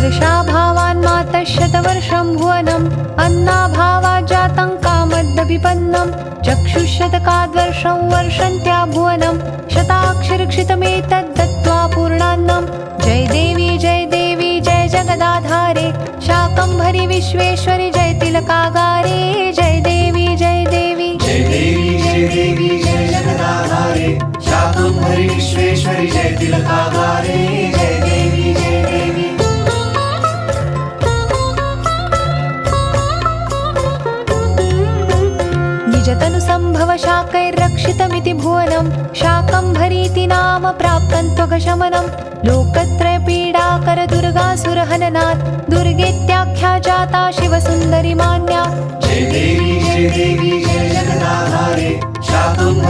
वर्षाभावान् मातः शतवर्षं भुवनम् अन्नाभावात् जातं कामद्दभिपन्नं चक्षुशतकाद्वर्षं वर्षन्त्या भुवनं शताक्षरक्षितमेतद् दत्त्वा पूर्णान्नं जय देवी जय जगदाधारे शाकम्भरी विश्वेश्वरि जय तिलकागारे जय देवी जय देवी जय देवी जय जगदाधारे शाकम्भरी विश्वेश्वरि जय तिलकागारे जय देवी जय देवी निजतनुसम्भव शाकैर्रक्षितमिति भुवनं शाकम्भरीति नाम प्राप्तं त्वगशमनं लोकत्रयपीडाकर दुर्गासुरहननात् दुर्गेत्याख्या जाता शिवसुन्दरी मान्या जय देवी जय जगदाधारे शाकम्भरी